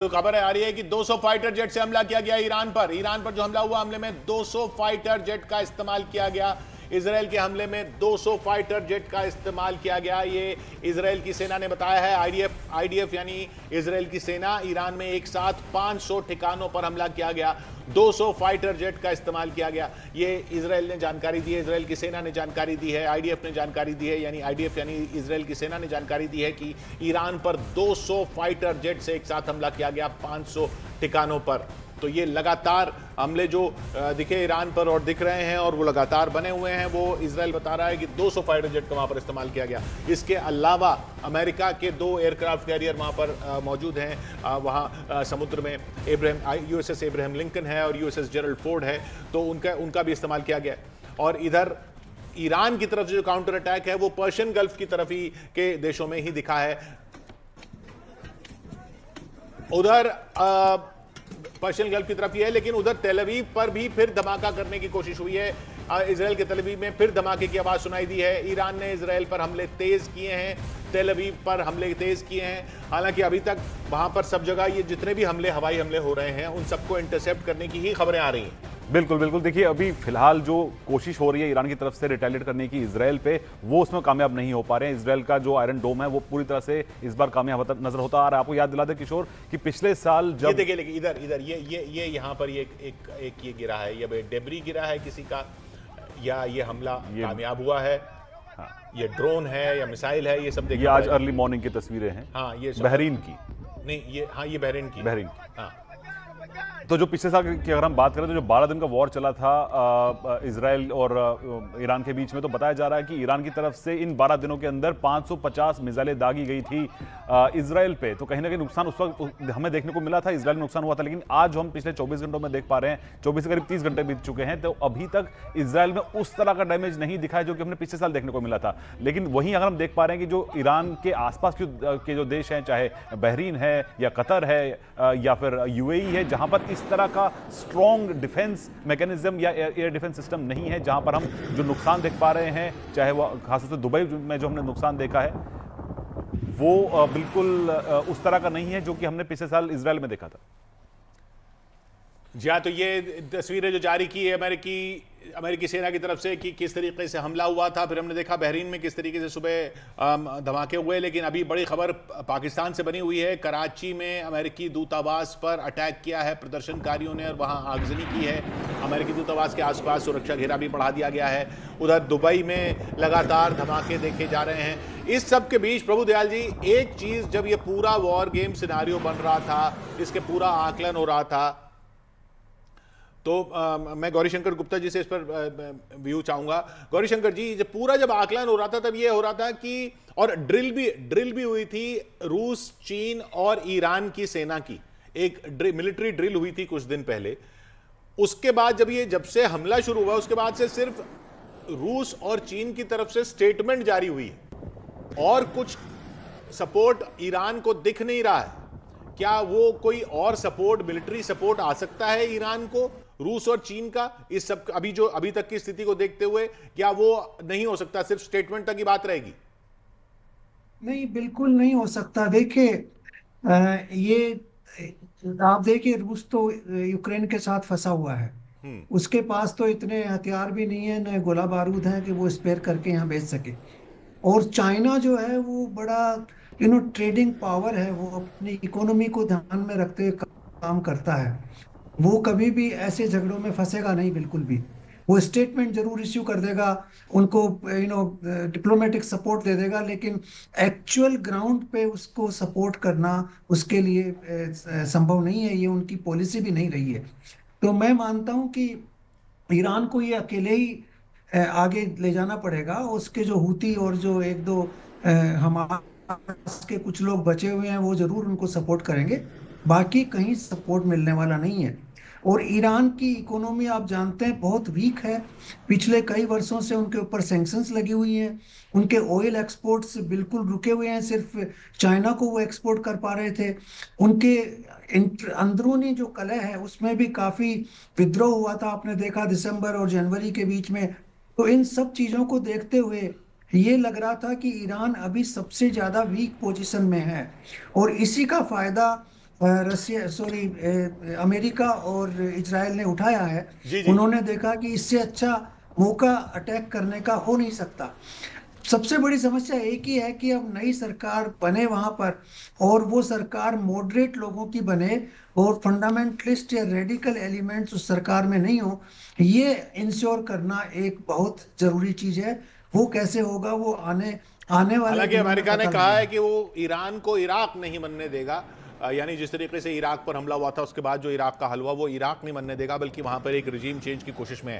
तो खबर आ रही है कि 200 फाइटर जेट से हमला किया गया ईरान पर। ईरान पर जो हमला हुआ, हमले में 200 फाइटर जेट का इस्तेमाल किया गया। इजराइल के हमले में 200 फाइटर जेट का इस्तेमाल किया गया, ये इजराइल की सेना ने बताया है। आईडीएफ यानी इजराइल की सेना, ईरान में एक साथ 500 ठिकानों पर हमला किया गया, 200 फाइटर जेट का इस्तेमाल किया गया। ये इजराइल ने जानकारी दी है, इजराइल की सेना ने जानकारी दी है, आईडीएफ ने जानकारी दी है, यानी आईडीएफ यानी इजराइल की सेना ने जानकारी दी है कि ईरान पर 200 फाइटर जेट से एक साथ हमला किया गया 500 ठिकानों पर। तो ये लगातार हमले जो दिखे ईरान पर और दिख रहे हैं और वो लगातार बने हुए हैं, वो इजराइल बता रहा है कि 200 फाइटर जेट का वहाँ पर इस्तेमाल किया गया। इसके अलावा अमेरिका के 2 एयरक्राफ्ट कैरियर वहाँ पर मौजूद हैं। वहाँ समुद्र में यूएसएस एब्राहम लिंकन है और यूएसएस जेरल्ड फोर्ड है, तो उनका भी इस्तेमाल किया गया। और इधर ईरान की तरफ से जो काउंटर अटैक है वो पर्शियन गल्फ की तरफ ही के देशों में ही दिखा है। उधर पर्शियन गल्फ की तरफ ही है, लेकिन उधर तेल अवीव पर भी फिर धमाका करने की कोशिश हुई है। इजराइल के तेल अवीव में फिर धमाके की आवाज सुनाई दी है। ईरान ने इजराइल पर हमले तेज किए हैं, तेल अवीव पर हमले तेज किए हैं। हालांकि अभी तक वहां पर सब जगह ये जितने भी हवाई हमले हो रहे हैं, उन सबको इंटरसेप्ट करने की ही खबरें आ रही हैं। बिल्कुल बिल्कुल। देखिए, अभी फिलहाल जो कोशिश हो रही है ईरान की तरफ से रिटेलिएट करने की इजराइल पे, वो उसमें कामयाब नहीं हो पा रहे हैं। इजराइल का जो आयरन डोम है वो पूरी तरह से इस बार कामयाब नजर होता आ रहा है। आपको याद दिला दे किशोर कि पिछले साल जब देखिए, लेकिन इधर ये यहाँ पर ये गिरा है, ये डेब्री गिरा है किसी का, या ये हमला कामयाब हुआ है। हाँ, ये ड्रोन है या मिसाइल है, ये सब देखिए। ये आज अर्ली मॉर्निंग की तस्वीरें हैं। हाँ, ये बहरीन की नहीं, ये बहरीन की। हाँ। तो जो पिछले साल की अगर हम बात करें तो जो 12 दिन का वॉर चला था इजराइल और ईरान के बीच में, तो बताया जा रहा है कि ईरान की तरफ से इन 12 दिनों के अंदर 550 मिसाइलें दागी गई थी इजराइल पे। तो कहीं ना कहीं नुकसान उस वक्त हमें देखने को मिला था, इजराइल में नुकसान हुआ था। लेकिन आज जो हम पिछले 24 घंटों में देख पा रहे हैं, 24 से करीब 30 घंटे बीत चुके हैं, तो अभी तक इजराइल में उस तरह का डैमेज नहीं दिखा है जो कि हमने पिछले साल देखने को मिला था। लेकिन वहीं अगर हम देख पा रहे हैं कि जो ईरान के आसपास के जो देश हैं, चाहे बहरीन है या कतर है या फिर यूएई है, जहां पर इस तरह का स्ट्रॉन्ग डिफेंस मैकेनिज्म या एयर डिफेंस सिस्टम नहीं है, जहां पर हम जो नुकसान देख पा रहे हैं, चाहे वो खासतौर से दुबई में जो हमने नुकसान देखा है, वो बिल्कुल उस तरह का नहीं है जो कि हमने पिछले साल इजराइल में देखा था। जी हाँ, तो ये तस्वीरें जो जारी की है अमेरिकी सेना की तरफ से कि किस तरीके से हमला हुआ था। फिर हमने देखा बहरीन में किस तरीके से सुबह धमाके हुए। लेकिन अभी बड़ी खबर पाकिस्तान से बनी हुई है। कराची में अमेरिकी दूतावास पर अटैक किया है प्रदर्शनकारियों ने और वहाँ आगजनी की है। अमेरिकी दूतावास के आसपास सुरक्षा घेरा भी बढ़ा दिया गया है। उधर दुबई में लगातार धमाके देखे जा रहे हैं। इस सब के बीच प्रभु दयाल जी, एक चीज़, जब ये पूरा वॉर गेम सिनारियो बन रहा था, इसके पूरा आकलन हो रहा था, तो मैं गौरीशंकर गुप्ता जी से इस पर व्यू चाहूंगा। गौरीशंकर जी, जब आकलन हो रहा था, तब ये हो रहा था कि, और ड्रिल भी हुई थी रूस, चीन और ईरान की सेना की, एक मिलिट्री ड्रिल हुई थी कुछ दिन पहले। उसके बाद जब से हमला शुरू हुआ, उसके बाद से सिर्फ रूस और चीन की तरफ से स्टेटमेंट जारी हुई है और कुछ सपोर्ट ईरान को दिख नहीं रहा है। क्या वो कोई और सपोर्ट, मिलिट्री सपोर्ट आ सकता है ईरान को, रूस और चीन का, इस सब अभी तक की स्थिति को देखते हुए? क्या वो नहीं हो सकता, सिर्फ स्टेटमेंट तक की बात रहेगी? नहीं, बिल्कुल नहीं हो सकता। देखिए, ये आप देखिए, रूस तो यूक्रेन के साथ फंसा हुआ है। उसके पास तो इतने हथियार भी नहीं है, न गोला बारूद है कि वो स्पेयर करके यहाँ भेज सके। और चाइना जो है वो बड़ा ट्रेडिंग पावर है, वो अपनी इकोनॉमी को ध्यान में रखते हुए काम करता है। वो कभी भी ऐसे झगड़ों में फंसेगा नहीं, बिल्कुल भी। वो स्टेटमेंट जरूर इश्यू कर देगा, उनको डिप्लोमेटिक सपोर्ट दे देगा, लेकिन एक्चुअल ग्राउंड पे उसको सपोर्ट करना उसके लिए संभव नहीं है। ये उनकी पॉलिसी भी नहीं रही है। तो मैं मानता हूं कि ईरान को ये अकेले ही आगे ले जाना पड़ेगा। उसके जो हूती और जो एक दो हमास के कुछ लोग बचे हुए हैं, वो जरूर उनको सपोर्ट करेंगे। बाकी कहीं सपोर्ट मिलने वाला नहीं है। और ईरान की इकोनॉमी आप जानते हैं बहुत वीक है। पिछले कई वर्षों से उनके ऊपर सैंक्शंस लगी हुई हैं। उनके ऑयल एक्सपोर्ट्स बिल्कुल रुके हुए हैं, सिर्फ चाइना को वो एक्सपोर्ट कर पा रहे थे। उनके अंदरूनी जो कलह है उसमें भी काफी विद्रोह हुआ था, आपने देखा दिसंबर और जनवरी के बीच में। तो इन सब चीजों को देखते हुए ये लग रहा था कि ईरान अभी सबसे ज्यादा वीक पोजीशन में है और इसी का फायदा रसिया सॉरी अमेरिका और इजराइल ने उठाया है, जी जी। उन्होंने देखा कि इससे अच्छा मौका अटैक करने का हो नहीं सकता। सबसे बड़ी समस्या एक ही है कि अब नई सरकार बने वहां पर, और वो सरकार मॉडरेट लोगों की बने, और फंडामेंटलिस्ट या रेडिकल एलिमेंट्स उस सरकार में नहीं हो। ये इंश्योर करना एक बहुत जरूरी चीज है। वो कैसे होगा, वो आने आने वाले हालांकि दिनों में अमेरिका ने पता कहा है लगेगा। कि वो ईरान को इराक नहीं बनने देगा। यानी जिस तरीके से इराक पर हमला हुआ था उसके बाद जो इराक का हलवा, वो इराक नहीं बनने देगा, बल्कि वहां पर एक रिजीम चेंज की कोशिश में है।